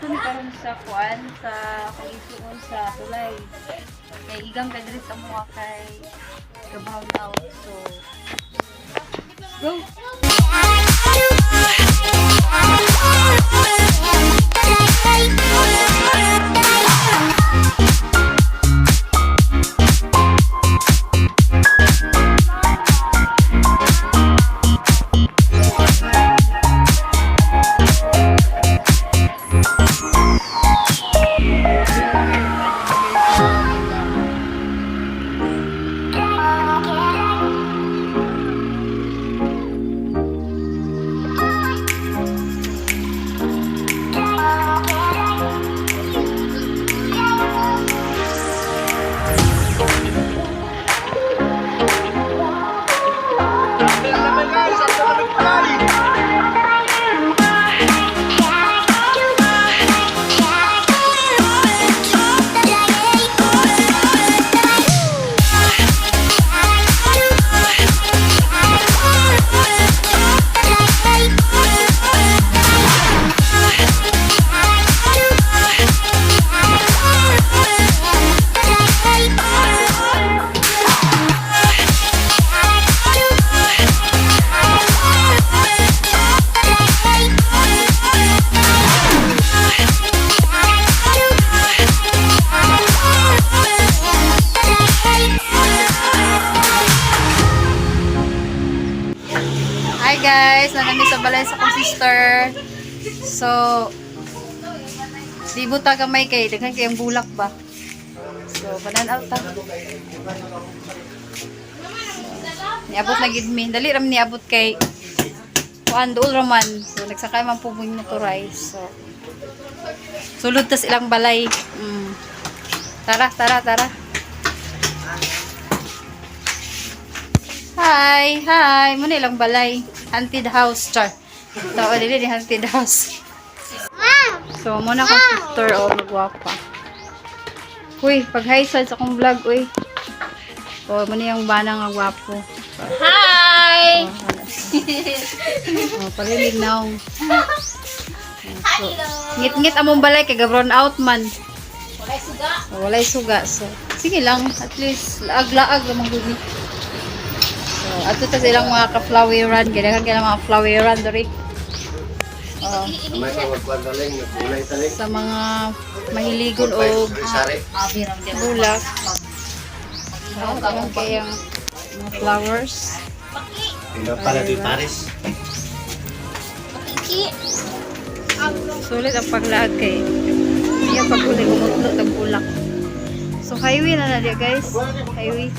gusto ni karon sa kuan sa pagisuon sa tulay. Kay igang kadiri sa mga kay brown out. So go. Hi guys, nandito sa balay sa kong sister. So, di buta gamay kay daghan kayong bulak ba. So, banan out ta. Niabot na gid mi. Dali ram niabot kay kuan duol raman. So, nagsakay man po mong motorize. So, sulod tas ilang balay. Tara. Hi. Muna ilang balay. Haunted house, char. Tao, dili ni haunted house. So, muna kong sister, magwapa. Uy, pag-hi sa akong vlog, uy. O, muna yung banang nga gwapo. Hi! Palilig na akong. So, ngit-ngit among balay, kay gabron out man. Walay suga. Walay suga. So, sige lang. At least, laag-laag lamang gugi. So, ato ta silang mga ka-floweran. Ganahan ka ng mga floweran dori. Sa mga mahiligon o bulak. Ito kayang mga flowers. Hindi pala di Paris. Sulit ang paglaag kay. Iya pag-uli gumutlot ang bulak. So, highway na dia guys. Highway.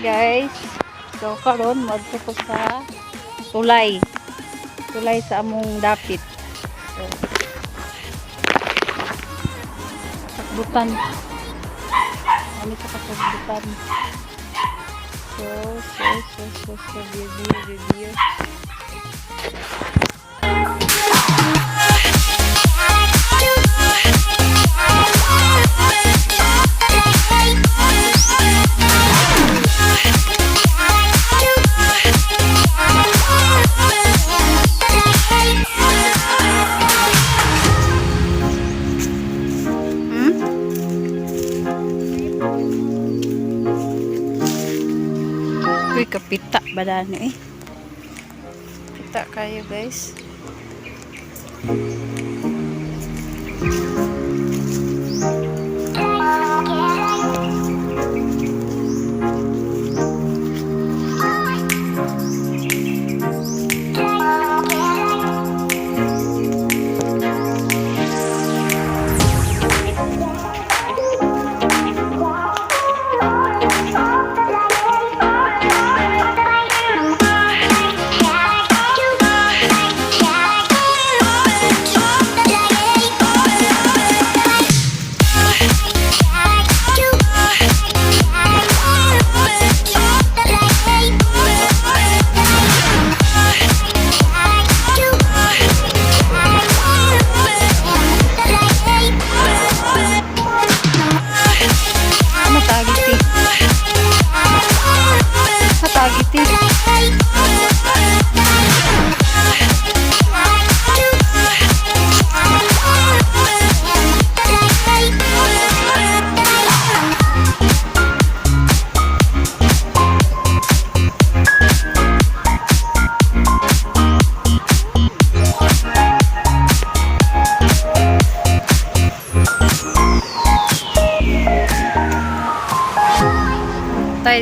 Guys, so karon madto ko sa tulay sa among dapit. So, sakbutan kami sa kasagbutan. So review. Uy, kapita ba dani eh? Pita kayo guys.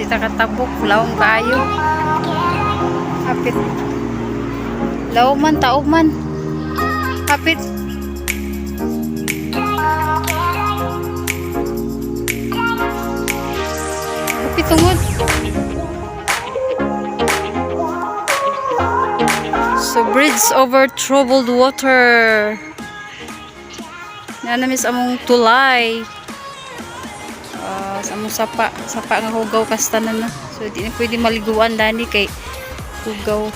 Di takatabok. Lawang kayo. Hapit. Law man, taob man. Hapit. Hapit tungod. So, bridge over troubled water. Nanamis among tulay. Sa among sapa nga hugaw kastanan na. So, di na pwede maliguan dani kay hugaw.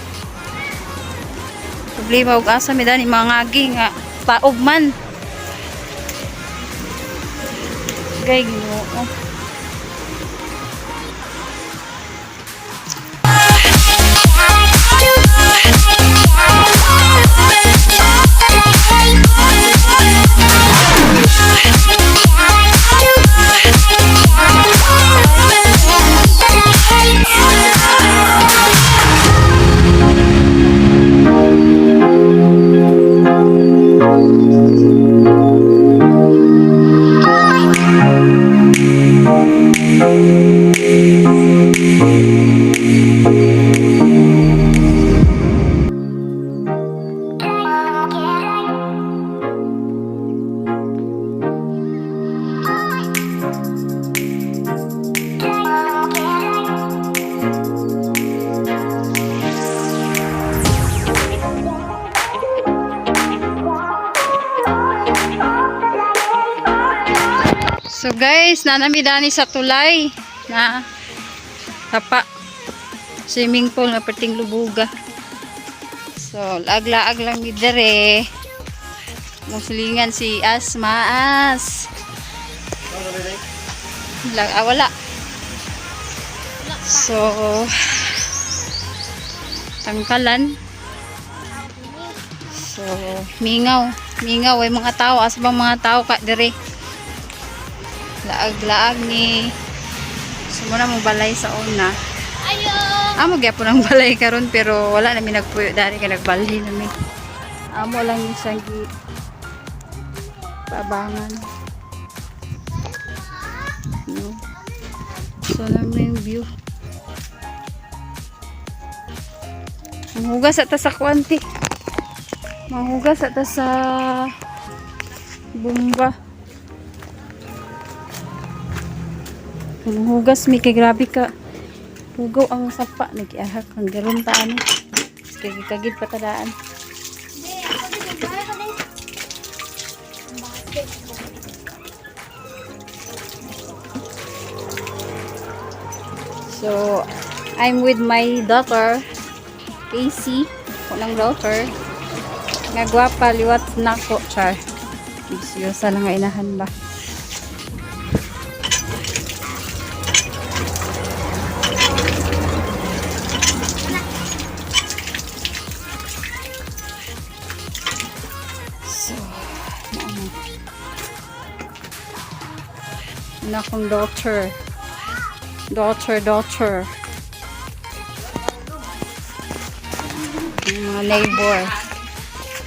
Problema og asa mi dani mangagi nga taob man. Gay Ginoo. So guys, nanamidani sa tulay na tapa swimming pool na perting lubuga. So laag-laag lang ni dere. Musilingan si Asmaas. Wala. So tangkalan. So mingaw ay mga tao, asbang mga tao ka dere. Laag-laag ni sumuna mo balay sa una. Ayo! Amo gyapon ang balay karon pero wala namin nagpuyo dari ka nagbalhi namin. Amo lang yung sagi pabangan. No. So namin yung view. Manghugas ata sa kwanti. Manghugas ata sa bomba. Hugas mi kay grabe ka. Hugaw ang sapa nagiahak ang garon ta ani. Kay kagid patadaan. So, I'm with my daughter, Casey, kunang daughter. Nga gwapa liwat nako char. Seryosa lang nga inahan ba. Na akong daughter. Mga neighbor.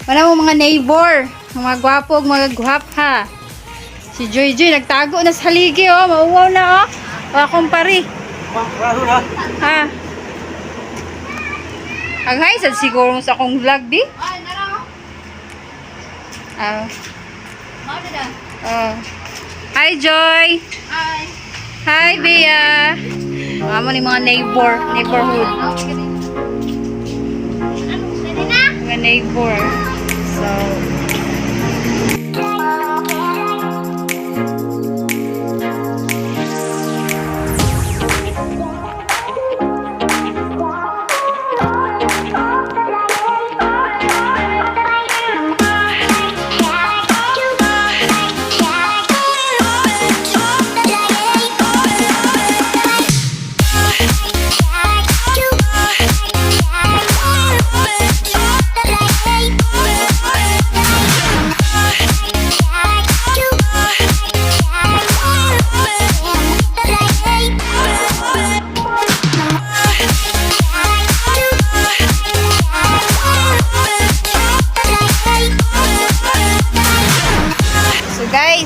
Wala mo mga neighbor. Mga gwapog, mga gwap ha. Si Joy nagtago na sa haligi oh. Mauwaw na oh. Wala akong pari. Ha. Ang haisad siguro mo sa akong vlog di. Ay, nara! Mao na. Hi Joy. Hi! Hi Bea. Amo ni mga neighborhood. Ano, pwede na? Mga neighbor. So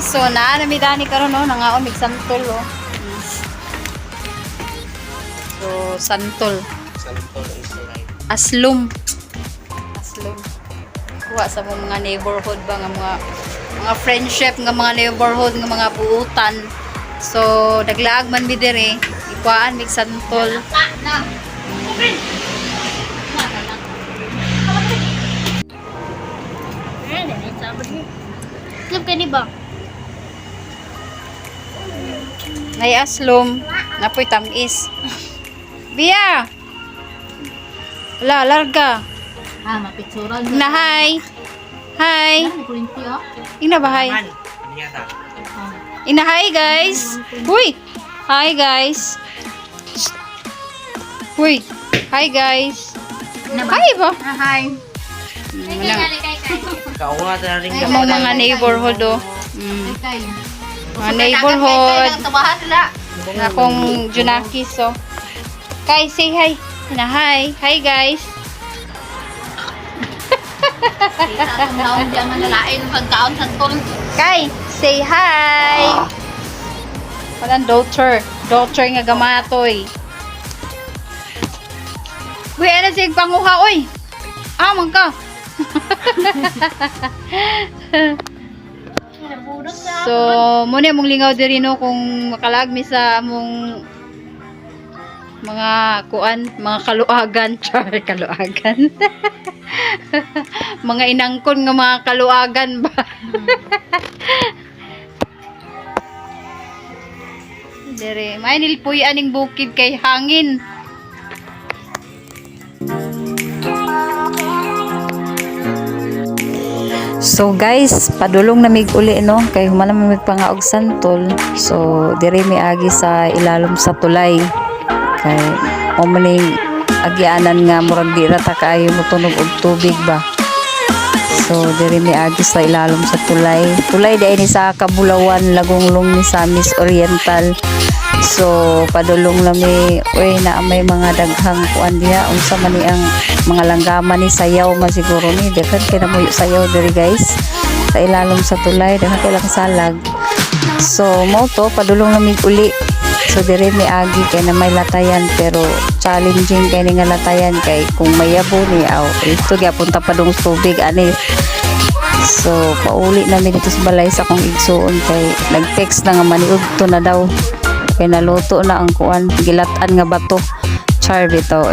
So naanamidani karon no nangaon mig santol oh. So, santol. Santol is right. Aslum. Kuha sa mga neighborhood ba nga mga friendship nga mga neighborhood nga mga buutan. So, daglaag man mi dire, ikuan mig santol. Club ka ni ba? Nay aslum, napoy tamis. Biya. Wala, larga. Mapitsura. Na hi. Hi. Kurinti, oh. Ina ba hi? Man, hindi yata. Ina hi guys. Uy. Hi guys. Uy. Hi guys. Hi ba? Hi. Kauha na rin ka. Mga neighborhood oh. Mga neighborhood. Tabahan nila. Akong Junakis so. Kai, say hi. Na hi. Hi guys. Ang naon diyan manalain pagkaon sa tol. Kai, say hi. Walang daughter. Daughter nga gamatoy. Uy, ano siya panguha, uy. Amang ka. So, muna mong lingaw diri no kung makalagmi sa among mga kuan, mga kaluagan, char kaluagan. Mga inangkon nga mga kaluagan ba. Dere, may nilpuy aning bukid kay hangin. So guys, padulong na mig uli no kay humanam mig pangaog santol. So dire mi agi sa ilalom sa tulay. Kay maning agianan nga murag di ra ta kaayo motunog og tubig ba. So dire mi agi sa ilalom sa tulay. Tulay dai ni sa Kabulawan, Lagonglong ni Samis Oriental. So padulong lami oy na may mga daghang kuan diha unsa man ni ang mga langgaman ni sayaw man siguro ni dapat kay na moyo sayaw diri guys sa ilalom sa tulay dapat kay lang salag. So mo to padulong lami uli. So dire mi agi kay na may latayan pero challenging kay ni nga latayan kay kung mayabo ni aw ito gyapon ta padung tubig ani. So pauli na mi dito sa balay sa kong igsuon kay nag-text na nga maniud to na daw. Kay naluto na ang kuan gilatan nga bato char bitaw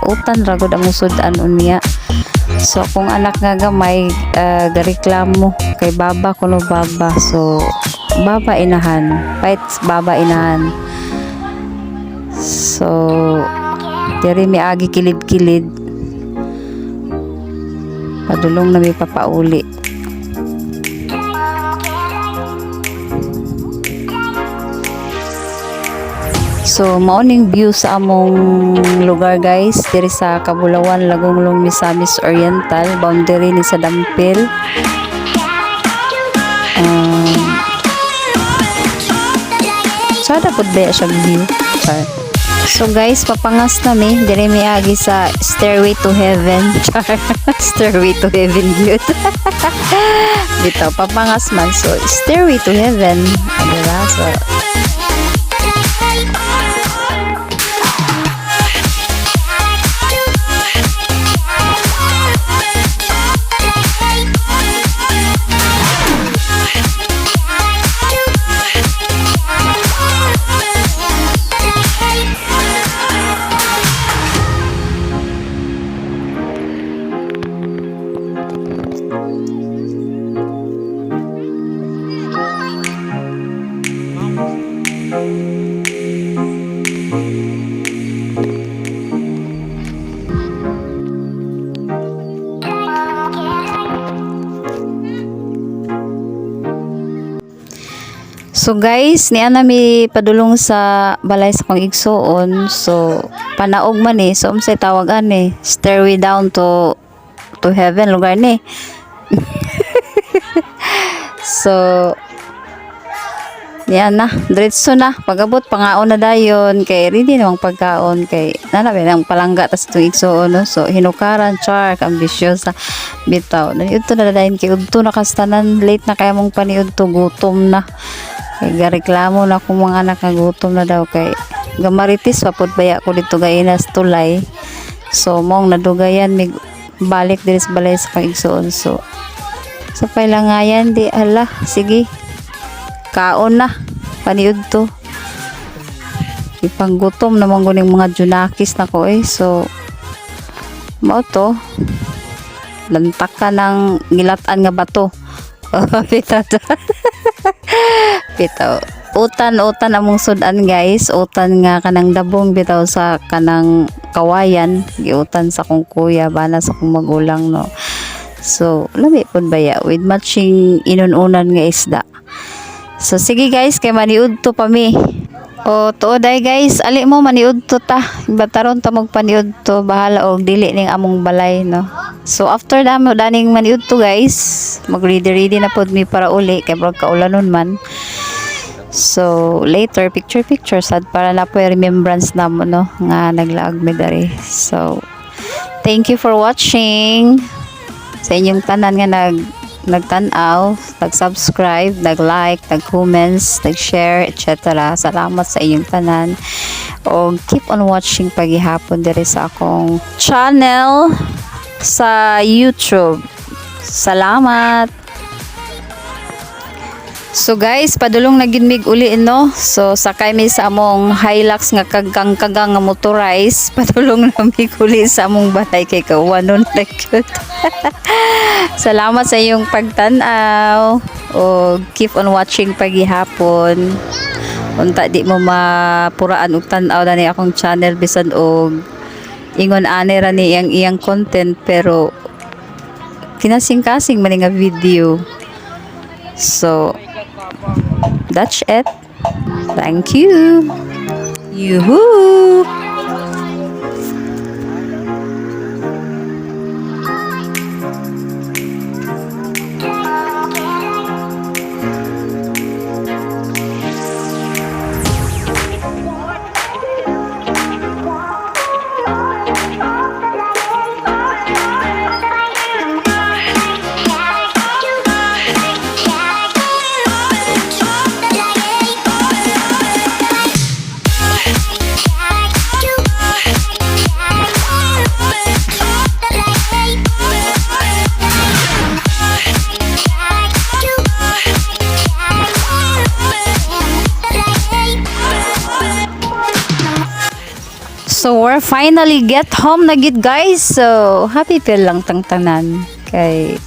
utan ragod ang usudan unya. So kung anak nga gamay gareklamo kay baba kuno baba. So baba inahan fights baba inahan. So diri mi agi kilid-kilid padulong na mi papauli. So morning view sa among lugar guys diri sa Kabulawan, Lagonglong, Misamis Oriental, boundary ni sa Dampil. Sada pud ba siya view. So guys, papangas na mi diri mi agi sa Stairway to Heaven. Stairway to Heaven view. Dito papangas man so Stairway to Heaven. Diba? So So guys, niya mi padulong sa balay sa kong igsuon. So panaog man so unsay tawag ani stairway down to heaven lugar ni. So niya na diretso na pagabot pangaon na dayon kay ready namang pagkaon kay nana ba nang palangga tas itong igsuon no? So hinukaran char ambisyosa bitaw ito na dayon kay udto na kastanan late na kaya mong paniud to gutom na. Kaya reklamo na kung mga anak nagutom na daw kay gamaritis papud baya ko dito gainas tulay. So mong nadugayan mig balik diri sa balay sa kaigsoon. So sa pailangayan di ala sige. Kaon na paniud to. Ipanggutom naman ko ng mga junakis na ko so mao to lantak ka ng ngilatan nga bato. Bitaw bitaw utan among sudan guys, utan nga kanang dabong bitaw sa kanang kawayan, giutan sa kong kuya bana sa kong magulang no. So lami pud baya with matching inununan nga isda. So sige guys, kay maniud to pa mi. O tuoday guys, ali mo maniud to ta. Bataron ta magpaniud to, bahala og dili ning among balay no. So after damo daning maniud to guys, mag-ready na pod mi para uli kay brog kaulanon man. So later picture sad para na po remembrance namo no nga naglaag mi diri. So thank you for watching. Sa inyong tanan nga nagtanaw, nag-subscribe, nag-like, nag-comments, nag-share, etc. Salamat sa inyong tanan. O keep on watching pagihapon diri sa akong channel sa YouTube. Salamat! So guys, padulong na ginmig uli no. So sakay mi sa among Hilux nga kagang-kagang nga motorized. Padulong na mig uli sa among balay kay kawanon na cute. Salamat sa iyong pagtanaw. O keep on watching pagihapon. Unta di mo mapuraan og tan-aw dani akong channel bisan og ingon ani ra ni iyang content pero kinasing-kasing man nga video. So that's it. Thank you. Yoo-hoo! So we're finally get home na gid guys. So happy feel lang tang tanan kay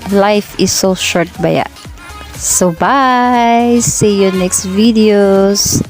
life is so short baya. So bye. See you next videos.